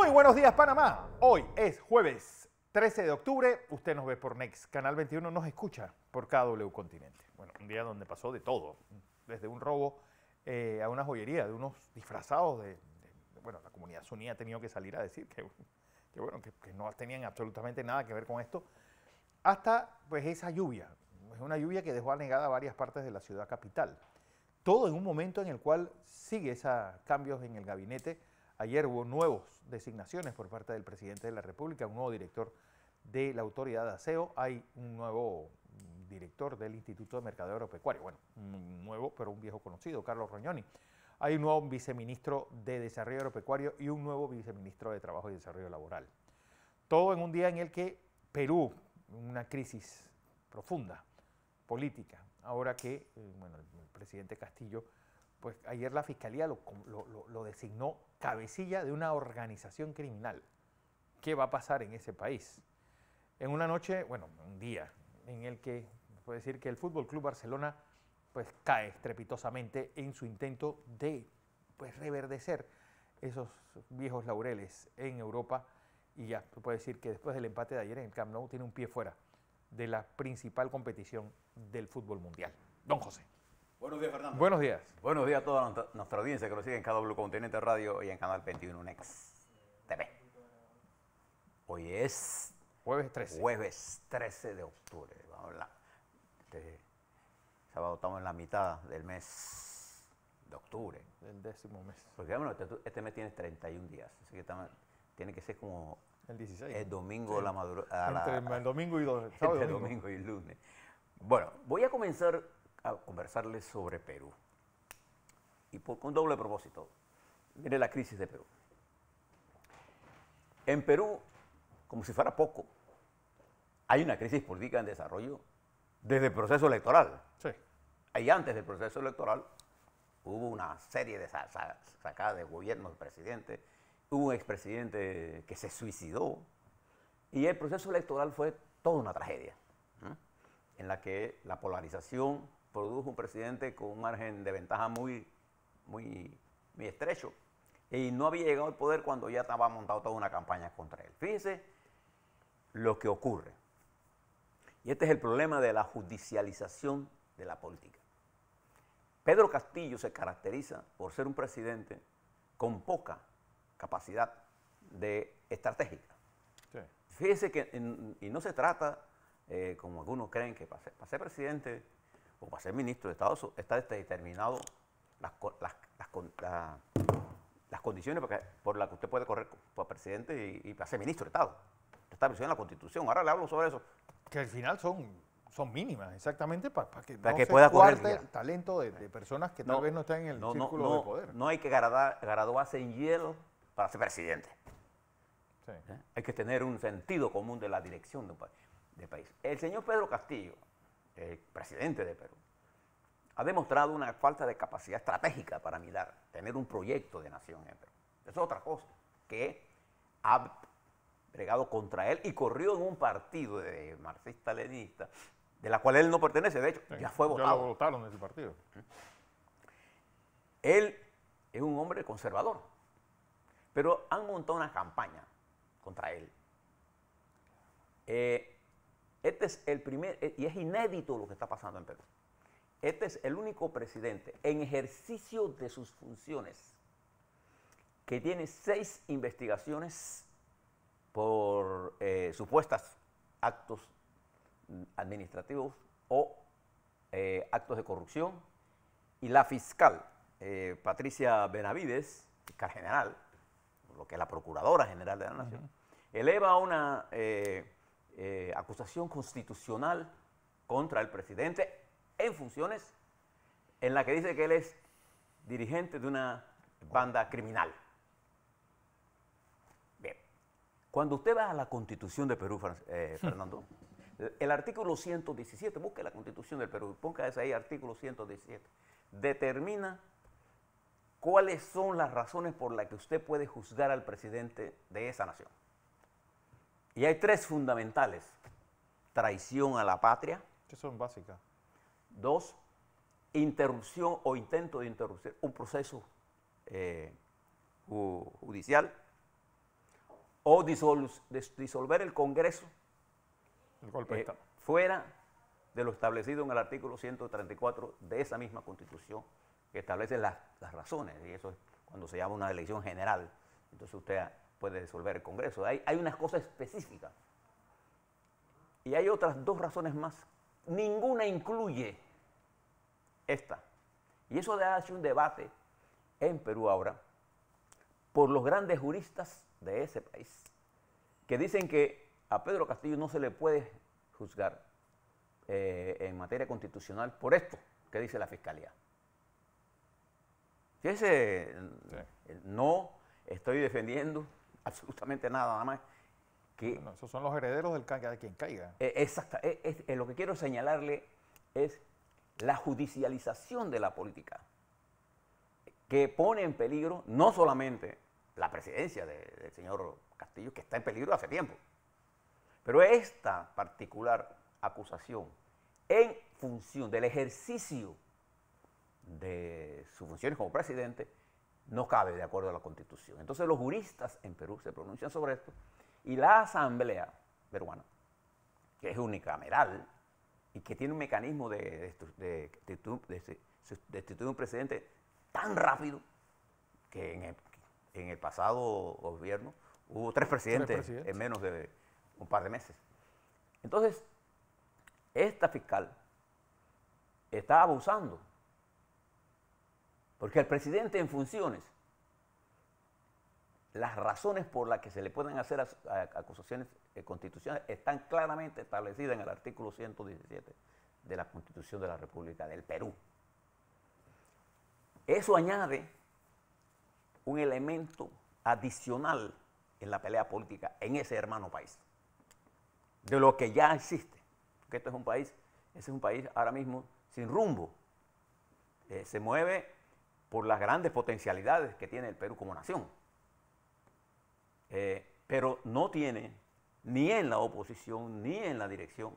Muy buenos días, Panamá. Hoy es jueves 13 de octubre. Usted nos ve por Next. Canal 21 nos escucha por KW Continente. Bueno, un día donde pasó de todo. Desde un robo a una joyería de unos disfrazados bueno, la comunidad suní ha tenido que salir a decir que no tenían absolutamente nada que ver con esto. Hasta pues esa lluvia. Es una lluvia que dejó anegada varias partes de la ciudad capital. Todo en un momento en el cual sigue esos cambios en el gabinete. Ayer hubo nuevas designaciones por parte del presidente de la República, un nuevo director de la Autoridad de Aseo, hay un nuevo director del Instituto de Mercadeo Agropecuario, bueno, un nuevo pero un viejo conocido, Carlos Rognoni. Hay un nuevo viceministro de Desarrollo Agropecuario y un nuevo viceministro de Trabajo y Desarrollo Laboral. Todo en un día en el que Perú, una crisis profunda, política, ahora que bueno, el presidente Castillo, pues ayer la Fiscalía lo designó cabecilla de una organización criminal. ¿Qué va a pasar en ese país? En una noche, bueno, un día en el que puede decir que el Fútbol Club Barcelona pues cae estrepitosamente en su intento de pues reverdecer esos viejos laureles en Europa, y ya se puede decir que después del empate de ayer en el Camp Nou tiene un pie fuera de la principal competición del fútbol mundial. Don José. Buenos días, Fernando. Buenos días. Buenos días a toda nuestra audiencia que nos sigue en KW Continente Radio y en Canal 21 Next TV. Hoy es Jueves 13 de octubre. Vamos a hablar. Este sábado estamos en la mitad del mes de octubre. Del 10º mes. Porque bueno, este mes tiene 31 días, así que tiene que ser como el 16. El domingo, sí. La madrugada. Entre el domingo y sábado, domingo y lunes. Bueno, voy a comenzar a conversarles sobre Perú. Y con doble propósito. Mire la crisis de Perú. En Perú, como si fuera poco, hay una crisis política en desarrollo desde el proceso electoral. Sí. Y antes del proceso electoral hubo una serie de sacadas de gobiernos del presidente, hubo un expresidente que se suicidó, y el proceso electoral fue toda una tragedia, en la que la polarización produjo un presidente con un margen de ventaja muy estrecho, y no había llegado al poder cuando ya estaba montada toda una campaña contra él. Fíjense lo que ocurre. Y este es el problema de la judicialización de la política. Pedro Castillo se caracteriza por ser un presidente con poca capacidad estratégica. Sí. Fíjese que y no se trata, como algunos creen, que para ser presidente o para ser ministro de Estado está determinado las condiciones por las que usted puede correr para presidente y para ser ministro de Estado. Está establecido en la Constitución. Ahora le hablo sobre eso. Que al final son mínimas, exactamente, para que no se pueda correr el talento de personas que tal vez no están en el círculo de poder. No hay que graduarse en Yale para ser presidente. Sí. Hay que tener un sentido común de la dirección del país. El señor Pedro Castillo, el presidente de Perú, ha demostrado una falta de capacidad estratégica para mirar, tener un proyecto de nación en Perú. Eso es otra cosa, que ha bregado contra él y corrió en un partido de marxista-leninista, de la cual él no pertenece, de hecho, sí, ya fue votado. Ya lo votaron de ese partido. Él es un hombre conservador, pero han montado una campaña contra él. Este es el primer, y es inédito lo que está pasando en Perú. Este es el único presidente en ejercicio de sus funciones que tiene 6 investigaciones por supuestas actos administrativos o actos de corrupción, y la fiscal Patricia Benavides, fiscal general, lo que es la Procuradora General de la Nación, eleva una acusación constitucional contra el presidente en funciones, en la que dice que él es dirigente de una banda criminal. Bien, cuando usted va a la Constitución de Perú, Fernando, el artículo 117, busque la Constitución del Perú, póngase ahí artículo 117, determina cuáles son las razones por las que usted puede juzgar al presidente de esa nación. Y hay 3 fundamentales: traición a la patria. Que son básicas. 2, interrupción o intento de interrupción un proceso judicial. o disolver el Congreso El golpe de Estado. fuera de lo establecido en el artículo 134 de esa misma Constitución, que establece las razones, y eso es cuando se llama una elección general. Entonces usted puede disolver el Congreso. Hay unas cosas específicas. Y hay otras dos razones más. Ninguna incluye esta. Y eso ha hecho un debate en Perú ahora por los grandes juristas de ese país, que dicen que a Pedro Castillo no se le puede juzgar en materia constitucional por esto que dice la Fiscalía. Fíjese, no estoy defendiendo absolutamente nada más que... Bueno, esos son los herederos de quien caiga. Exacto. Lo que quiero señalarle es la judicialización de la política, que pone en peligro no solamente la presidencia del señor Castillo, que está en peligro hace tiempo, pero esta particular acusación en función del ejercicio de sus funciones como presidente no cabe de acuerdo a la Constitución. Entonces los juristas en Perú se pronuncian sobre esto y la Asamblea peruana, que es unicameral y que tiene un mecanismo de destituir un presidente tan rápido que en el pasado gobierno hubo tres presidentes en menos de un par de meses. Entonces, esta fiscal está abusando, porque el presidente en funciones, las razones por las que se le pueden hacer acusaciones constitucionales están claramente establecidas en el artículo 117 de la Constitución de la República del Perú. Eso añade un elemento adicional en la pelea política en ese hermano país, de lo que ya existe. Porque este es un país ahora mismo sin rumbo. Se mueve por las grandes potencialidades que tiene el Perú como nación. Pero no tiene, ni en la oposición, ni en la dirección,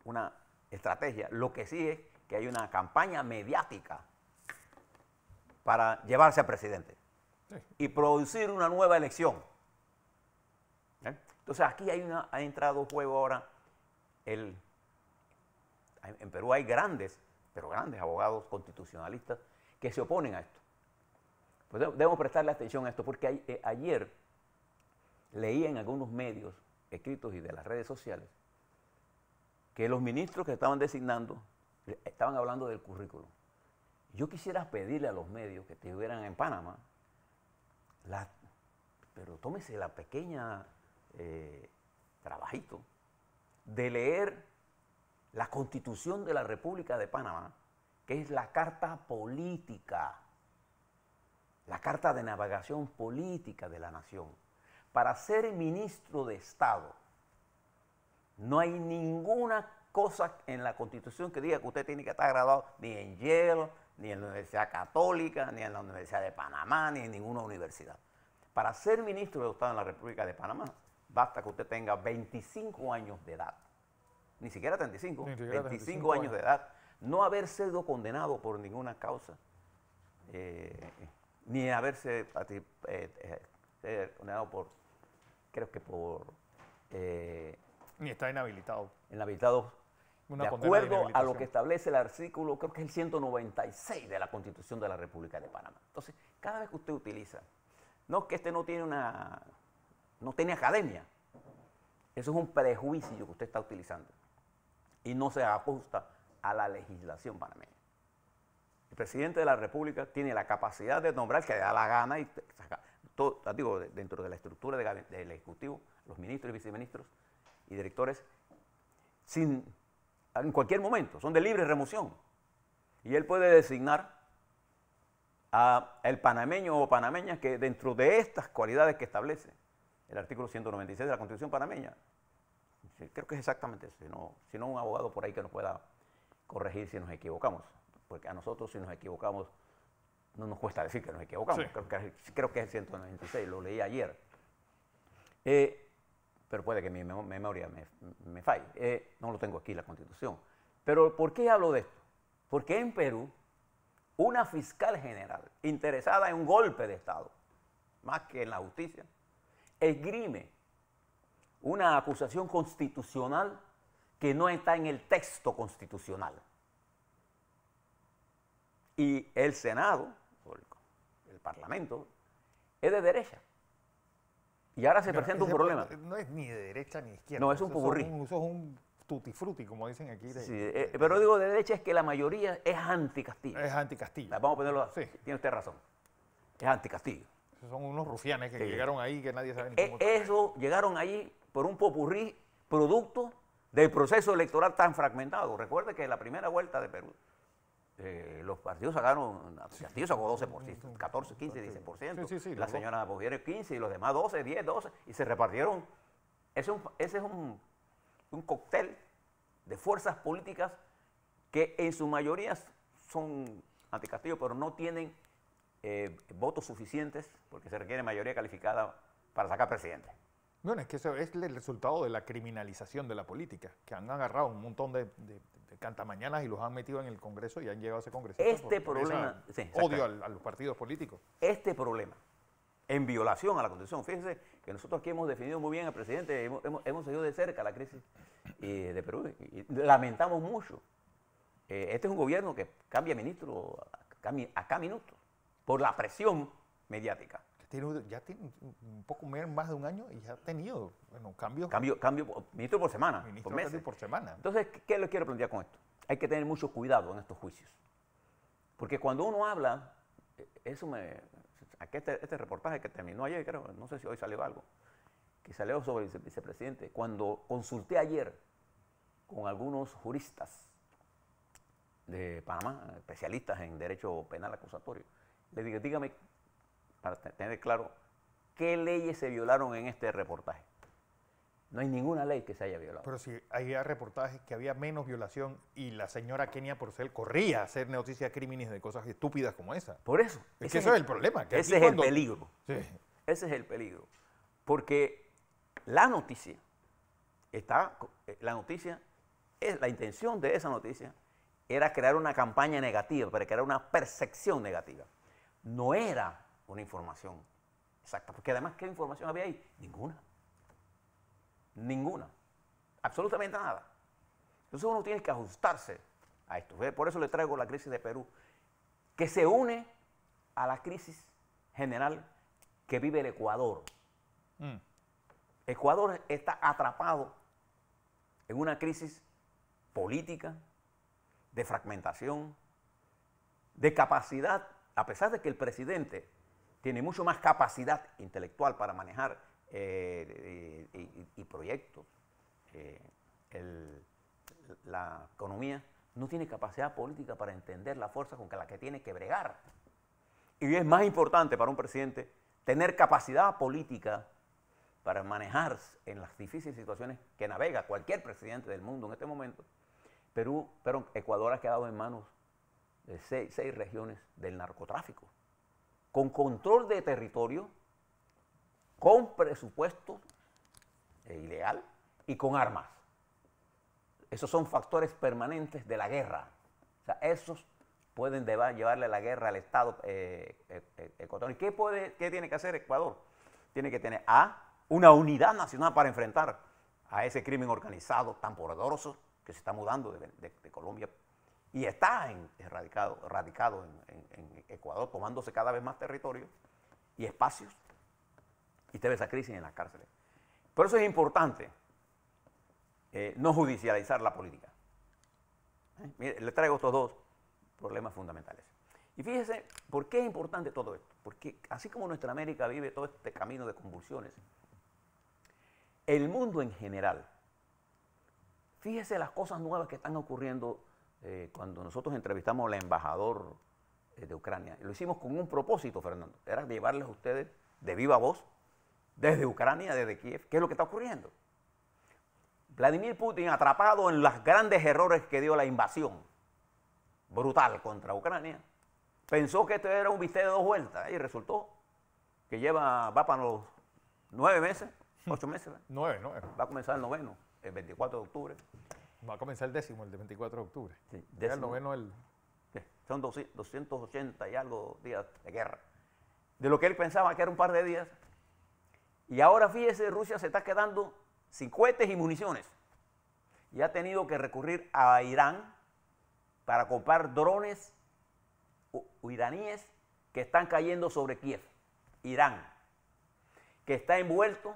una estrategia. Lo que sí es que hay una campaña mediática para llevarse al presidente y producir una nueva elección. Entonces aquí ha entrado en juego ahora, en Perú hay grandes, pero grandes abogados constitucionalistas que se oponen a esto. Pues debemos prestarle atención a esto, porque ayer leí en algunos medios escritos y de las redes sociales que los ministros que estaban designando estaban hablando del currículum. Yo quisiera pedirle a los medios que estuvieran en Panamá, pero tómese la pequeña trabajito de leer la Constitución de la República de Panamá, que es la carta política, la carta de navegación política de la nación. Para ser ministro de Estado, no hay ninguna cosa en la Constitución que diga que usted tiene que estar graduado ni en Yale, ni en la Universidad Católica, ni en la Universidad de Panamá, ni en ninguna universidad. Para ser ministro de Estado en la República de Panamá, basta que usted tenga 25 años de edad. Ni siquiera 35, 25 años de edad. No haber sido condenado por ninguna causa, ni haberse condenado por, creo que por... ni está inhabilitado. Inhabilitado de acuerdo a lo que establece el artículo, creo que es el 196 de la Constitución de la República de Panamá. Entonces, cada vez que usted utiliza, no es que este no tiene academia, eso es un prejuicio que usted está utilizando y no se ajusta a la legislación panameña. El presidente de la República tiene la capacidad de nombrar que le da la gana y todo, digo, dentro de la estructura del Ejecutivo, los ministros y viceministros y directores, en cualquier momento, son de libre remoción. Y él puede designar al panameño o panameña que dentro de estas cualidades que establece el artículo 196 de la Constitución panameña, creo que es exactamente eso, si no un abogado por ahí que nos pueda corregir si nos equivocamos, porque a nosotros si nos equivocamos no nos cuesta decir que nos equivocamos, sí. Creo que es el 196, lo leí ayer. Pero puede que mi memoria me falle. No lo tengo aquí, la Constitución. Pero ¿por qué hablo de esto? Porque en Perú, una fiscal general interesada en un golpe de Estado más que en la justicia, esgrime una acusación constitucional que no está en el texto constitucional. Y el Senado, o el Parlamento, es de derecha. Y ahora se presenta un problema. No es ni de derecha ni de izquierda. No, es un popurrí. Eso es un tutti frutti, como dicen aquí. Sí, pero digo de derecha es que la mayoría es anti-Castillo. Es anti-Castillo. Vamos a ponerlo así. Sí. Tiene usted razón. Es anti-Castillo. Esos son unos rufianes que Sí. llegaron ahí que nadie sabe ni cómo. Eso llegaron allí por un popurrí producto del proceso electoral tan fragmentado. Recuerde que en la primera vuelta de Perú, los partidos sacaron, Castillo sacó 12%, 14, 15, 16%, Sí, la señora Boviere 15 y los demás 12, 10, 12, y se repartieron. Ese es un cóctel de fuerzas políticas que en su mayoría son anti-Castillo, pero no tienen votos suficientes, porque se requiere mayoría calificada para sacar presidente. Bueno, es que eso es el resultado de la criminalización de la política, que han agarrado un montón de cantamañanas y los han metido en el Congreso y han llegado a ese Congreso. Este problema, sí, odio a los partidos políticos. Este problema, en violación a la Constitución, fíjense que nosotros aquí hemos definido muy bien al presidente, hemos seguido de cerca la crisis de Perú y lamentamos mucho. Este es un gobierno que cambia ministro a cada minuto por la presión mediática. Ya tiene un poco más de un año y ya ha tenido cambios. Cambio ministro por semana, Ministro por meses. por semana. Entonces, ¿qué les quiero plantear con esto? Hay que tener mucho cuidado en estos juicios. Porque cuando uno habla, aquí este reportaje que terminó ayer, creo, no sé si hoy salió algo, que salió sobre el vicepresidente, cuando consulté ayer con algunos juristas de Panamá, especialistas en derecho penal acusatorio, les dije, dígame, para tener claro, ¿qué leyes se violaron en este reportaje? No hay ninguna ley que se haya violado. Pero si había reportajes que había menos violación y la señora Kenia Porcel corría a hacer noticias de crímenes de cosas estúpidas como esa. Por eso. Es que eso es el problema. Que ese es el peligro. Sí. Ese es el peligro. Porque la noticia, la intención de esa noticia era crear una campaña negativa, para crear una percepción negativa. No era una información exacta, porque además, ¿qué información había ahí? Ninguna, absolutamente nada. Entonces uno tiene que ajustarse a esto. Por eso le traigo la crisis de Perú, que se une a la crisis general que vive el Ecuador. Ecuador está atrapado en una crisis política, de fragmentación, de capacidad, a pesar de que el presidente tiene mucho más capacidad intelectual para manejar y proyectos, la economía, no tiene capacidad política para entender la fuerza con la que tiene que bregar. Y es más importante para un presidente tener capacidad política para manejar en las difíciles situaciones que navega cualquier presidente del mundo en este momento. Pero Ecuador ha quedado en manos de seis regiones del narcotráfico, con control de territorio, con presupuesto ilegal y con armas. Esos son factores permanentes de la guerra. O sea, esos pueden llevarle la guerra al Estado ecuatoriano. ¿Qué tiene que hacer Ecuador? Tiene que tener una unidad nacional para enfrentar a ese crimen organizado tan poderoso que se está mudando de Colombia y está radicado en Ecuador, tomándose cada vez más territorio y espacios, y usted ve esa crisis en las cárceles. Por eso es importante no judicializar la política. Mire, le traigo estos dos problemas fundamentales. Y fíjese, ¿por qué es importante todo esto? Porque así como nuestra América vive todo este camino de convulsiones, el mundo en general, fíjese las cosas nuevas que están ocurriendo cuando nosotros entrevistamos al embajador de Ucrania. Lo hicimos con un propósito, Fernando, era llevarles a ustedes de viva voz, desde Ucrania, desde Kiev, qué es lo que está ocurriendo. Vladimir Putin, atrapado en los grandes errores que dio la invasión brutal contra Ucrania, pensó que esto era un bistec de 2 vueltas y resultó que va para los 9 meses, 8 meses. 9. Va a comenzar el 9º, el 24 de octubre. Va a comenzar el 10º, el de 24 de octubre. Sí, el 9º, Son 280 y algo días de guerra. de lo que él pensaba que era un par de días. Y ahora fíjese, Rusia se está quedando sin cohetes y municiones. Y ha tenido que recurrir a Irán para comprar drones iraníes que están cayendo sobre Kiev. Irán, que está envuelto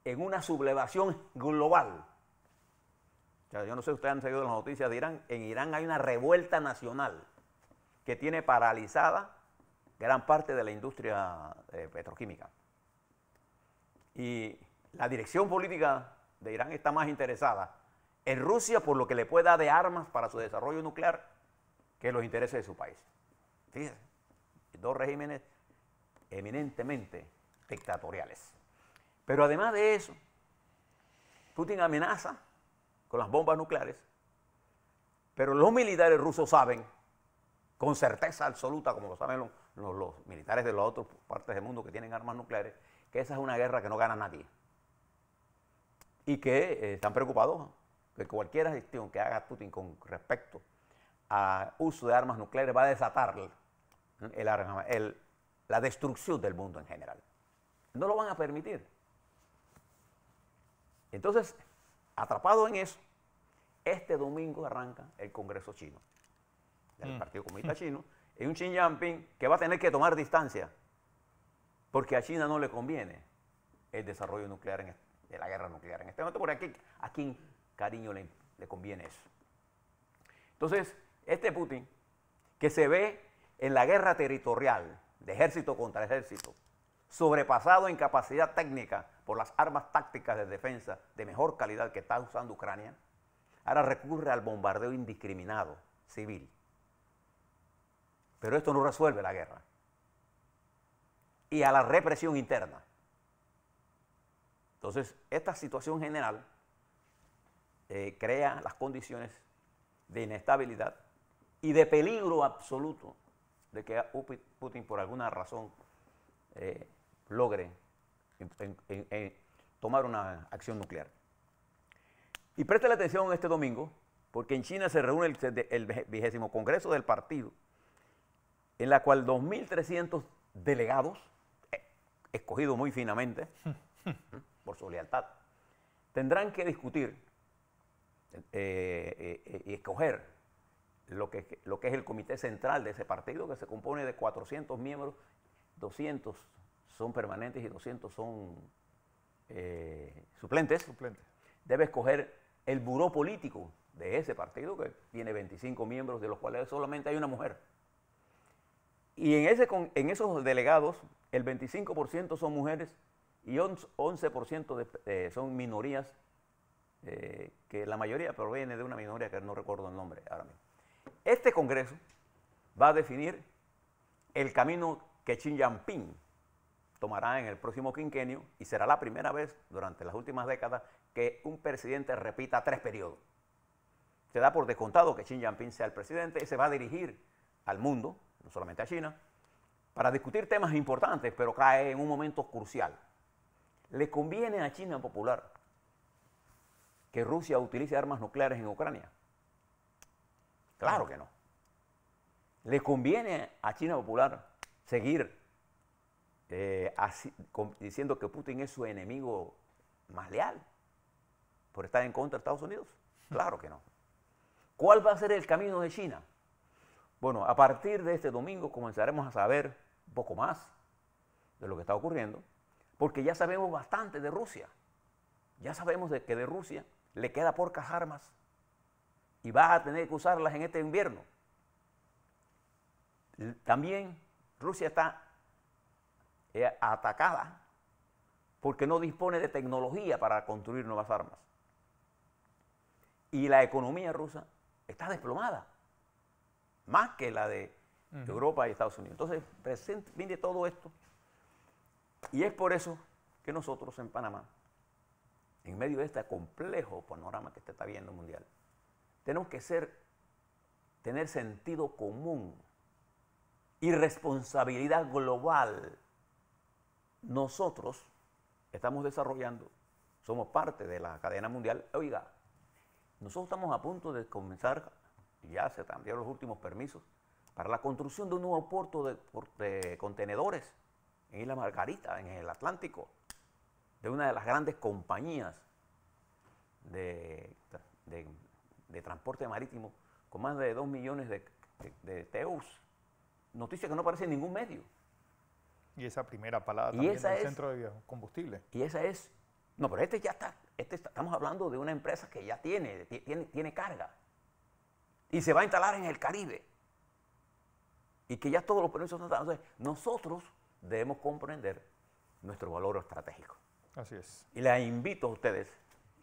en una sublevación global. O sea, yo no sé si ustedes han seguido las noticias de Irán. En Irán hay una revuelta nacional que tiene paralizada gran parte de la industria petroquímica. Y la dirección política de Irán está más interesada en Rusia por lo que le pueda dar de armas para su desarrollo nuclear que los intereses de su país. Fíjense, dos regímenes eminentemente dictatoriales. Pero además de eso, Putin amenaza con las bombas nucleares, pero los militares rusos saben, con certeza absoluta, como lo saben los militares de las otras partes del mundo que tienen armas nucleares, que esa es una guerra que no gana nadie. Y que están preocupados que cualquier gestión que haga Putin con respecto al uso de armas nucleares va a desatar la destrucción del mundo en general. No lo van a permitir. Entonces, atrapado en eso, este domingo arranca el Congreso chino, del Partido Comunista Chino, y un Xi Jinping que va a tener que tomar distancia, porque a China no le conviene el desarrollo nuclear, de la guerra nuclear en este momento, porque a quién cariño le conviene eso. Entonces, este Putin, que se ve en la guerra territorial, de ejército contra ejército, sobrepasado en capacidad técnica por las armas tácticas de defensa de mejor calidad que está usando Ucrania, ahora recurre al bombardeo indiscriminado civil. Pero esto no resuelve la guerra. Y a la represión interna. Entonces, esta situación general crea las condiciones de inestabilidad y de peligro absoluto de que Putin, por alguna razón, logre tomar una acción nuclear. Y préstale atención este domingo, porque en China se reúne el 20º Congreso del Partido, en la cual 2.300 delegados, escogidos muy finamente, por su lealtad, tendrán que discutir y escoger lo que es el comité central de ese partido, que se compone de 400 miembros, 200 son permanentes y 200 son suplentes. Debe escoger el buró político de ese partido, que tiene 25 miembros, de los cuales solamente hay una mujer. Y en esos delegados, el 25% son mujeres y 11% son minorías, que la mayoría proviene de una minoría que no recuerdo el nombre ahora mismo. Este Congreso va a definir el camino que Xi Jinping tomará en el próximo quinquenio, y será la primera vez durante las últimas décadas que un presidente repita 3 periodos. Se da por descontado que Xi Jinping sea el presidente y se va a dirigir al mundo, no solamente a China, para discutir temas importantes, pero cae en un momento crucial. ¿Le conviene a China Popular que Rusia utilice armas nucleares en Ucrania? Claro que no. ¿Le conviene a China Popular seguir diciendo que Putin es su enemigo más leal por estar en contra de Estados Unidos? Claro que no. ¿Cuál va a ser el camino de China? Bueno, a partir de este domingo comenzaremos a saber un poco más de lo que está ocurriendo, porque ya sabemos bastante de Rusia. Ya sabemos que de Rusia le queda pocas armas y va a tener que usarlas en este invierno. También Rusia está atacada porque no dispone de tecnología para construir nuevas armas. Y la economía rusa está desplomada, más que la de Europa y Estados Unidos. Entonces, viene todo esto, y es por eso que nosotros en Panamá, en medio de este complejo panorama que usted está viendo mundial, tenemos que tener sentido común y responsabilidad global. Nosotros estamos desarrollando, somos parte de la cadena mundial. Oiga, nosotros estamos a punto de comenzar, ya se cambiaron los últimos permisos, para la construcción de un nuevo puerto de contenedores en Isla Margarita, en el Atlántico, de una de las grandes compañías de transporte marítimo con más de 2 millones de TEUs. Noticia que no aparece en ningún medio. Y esa primera palada también del centro de biocombustible. Y esa es... No, pero este ya está. Estamos hablando de una empresa que ya tiene carga. Y se va a instalar en el Caribe. Y que ya todos los permisos están dados. Entonces, nosotros debemos comprender nuestro valor estratégico. Así es. Y les invito a ustedes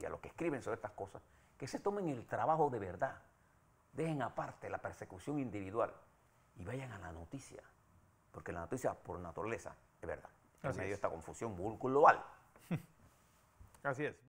y a los que escriben sobre estas cosas que se tomen el trabajo de verdad. Dejen aparte la persecución individual y vayan a la noticia. Porque la noticia, por naturaleza, es verdad. En medio de esta confusión global. Así es.